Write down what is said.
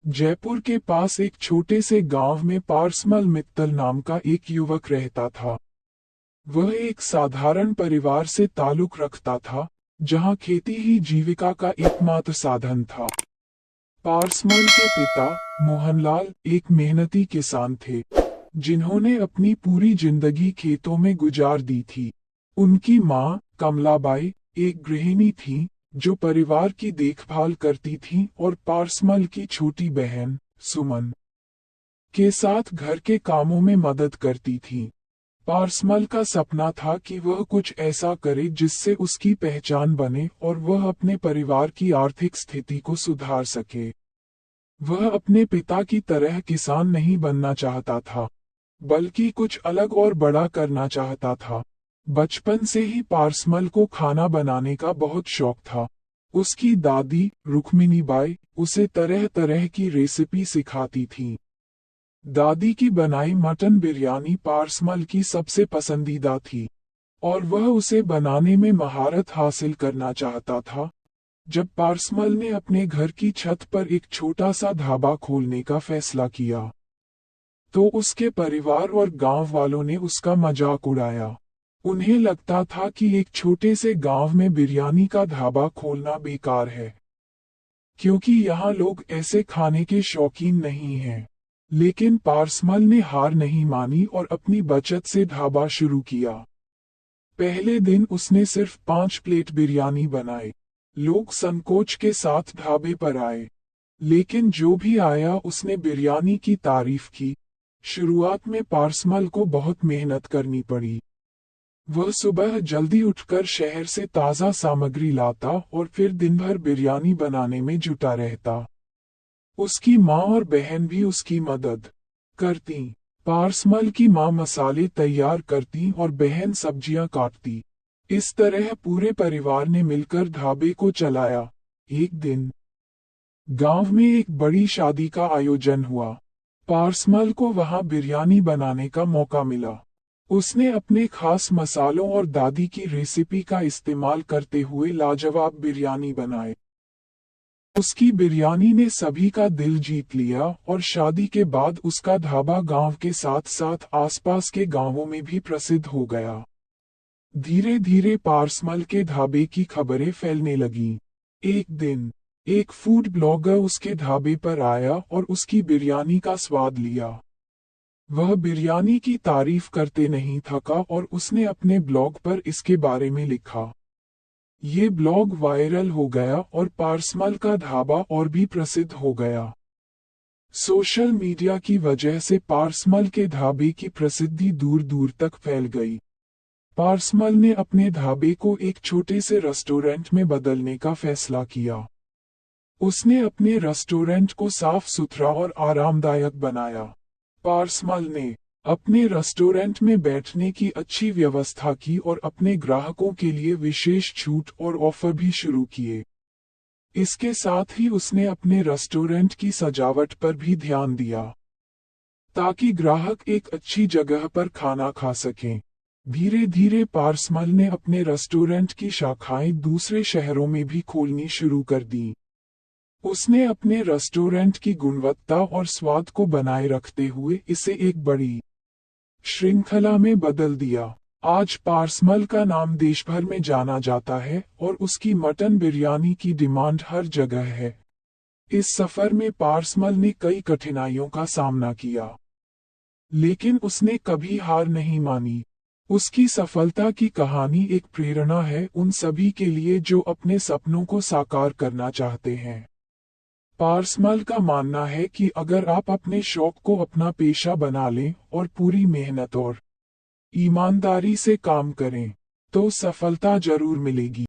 जयपुर के पास एक छोटे से गांव में पारसमल मित्तल नाम का एक युवक रहता था। वह एक साधारण परिवार से ताल्लुक रखता था, जहां खेती ही जीविका का एकमात्र साधन था। पारसमल के पिता मोहनलाल एक मेहनती किसान थे, जिन्होंने अपनी पूरी जिंदगी खेतों में गुजार दी थी। उनकी मां कमलाबाई एक गृहिणी थी, जो परिवार की देखभाल करती थी और पारसमल की छोटी बहन सुमन के साथ घर के कामों में मदद करती थी। पारसमल का सपना था कि वह कुछ ऐसा करे जिससे उसकी पहचान बने और वह अपने परिवार की आर्थिक स्थिति को सुधार सके। वह अपने पिता की तरह किसान नहीं बनना चाहता था, बल्कि कुछ अलग और बड़ा करना चाहता था। बचपन से ही पारसमल को खाना बनाने का बहुत शौक था। उसकी दादी रुक्मिणीबाई उसे तरह तरह की रेसिपी सिखाती थी। दादी की बनाई मटन बिरयानी पारसमल की सबसे पसंदीदा थी, और वह उसे बनाने में महारत हासिल करना चाहता था। जब पारसमल ने अपने घर की छत पर एक छोटा सा ढाबा खोलने का फैसला किया, तो उसके परिवार और गांव वालों ने उसका मजाक उड़ाया। उन्हें लगता था कि एक छोटे से गांव में बिरयानी का ढाबा खोलना बेकार है, क्योंकि यहाँ लोग ऐसे खाने के शौकीन नहीं हैं। लेकिन पारसमल ने हार नहीं मानी और अपनी बचत से ढाबा शुरू किया। पहले दिन उसने सिर्फ 5 प्लेट बिरयानी बनाए। लोग संकोच के साथ ढाबे पर आए, लेकिन जो भी आया उसने बिरयानी की तारीफ की। शुरुआत में पारसमल को बहुत मेहनत करनी पड़ी। वह सुबह जल्दी उठकर शहर से ताज़ा सामग्री लाता और फिर दिन भर बिरयानी बनाने में जुटा रहता। उसकी माँ और बहन भी उसकी मदद करती। पारसमल की माँ मसाले तैयार करती और बहन सब्जियां काटती। इस तरह पूरे परिवार ने मिलकर ढाबे को चलाया। एक दिन गांव में एक बड़ी शादी का आयोजन हुआ। पारसमल को वहां बिरयानी बनाने का मौका मिला। उसने अपने खास मसालों और दादी की रेसिपी का इस्तेमाल करते हुए लाजवाब बिरयानी बनाए। उसकी बिरयानी ने सभी का दिल जीत लिया और शादी के बाद उसका ढाबा गांव के साथ साथ आसपास के गांवों में भी प्रसिद्ध हो गया। धीरे धीरे पारसमल के ढाबे की खबरें फैलने लगीं। एक दिन एक फूड ब्लॉगर उसके ढाबे पर आया और उसकी बिरयानी का स्वाद लिया। वह बिरयानी की तारीफ करते नहीं थका और उसने अपने ब्लॉग पर इसके बारे में लिखा। ये ब्लॉग वायरल हो गया और पारसमल का ढाबा और भी प्रसिद्ध हो गया। सोशल मीडिया की वजह से पारसमल के ढाबे की प्रसिद्धि दूर दूर तक फैल गई। पारसमल ने अपने ढाबे को एक छोटे से रेस्टोरेंट में बदलने का फैसला किया। उसने अपने रेस्टोरेंट को साफ सुथरा और आरामदायक बनाया। पारसमल ने अपने रेस्टोरेंट में बैठने की अच्छी व्यवस्था की और अपने ग्राहकों के लिए विशेष छूट और ऑफर भी शुरू किए। इसके साथ ही उसने अपने रेस्टोरेंट की सजावट पर भी ध्यान दिया, ताकि ग्राहक एक अच्छी जगह पर खाना खा सकें। धीरे धीरे पारसमल ने अपने रेस्टोरेंट की शाखाएं दूसरे शहरों में भी खोलनी शुरू कर दी। उसने अपने रेस्टोरेंट की गुणवत्ता और स्वाद को बनाए रखते हुए इसे एक बड़ी श्रृंखला में बदल दिया। आज पारसमल का नाम देश भर में जाना जाता है और उसकी मटन बिरयानी की डिमांड हर जगह है। इस सफर में पारसमल ने कई कठिनाइयों का सामना किया, लेकिन उसने कभी हार नहीं मानी। उसकी सफलता की कहानी एक प्रेरणा है उन सभी के लिए जो अपने सपनों को साकार करना चाहते हैं। पारसमल का मानना है कि अगर आप अपने शौक को अपना पेशा बना लें और पूरी मेहनत और ईमानदारी से काम करें, तो सफलता जरूर मिलेगी।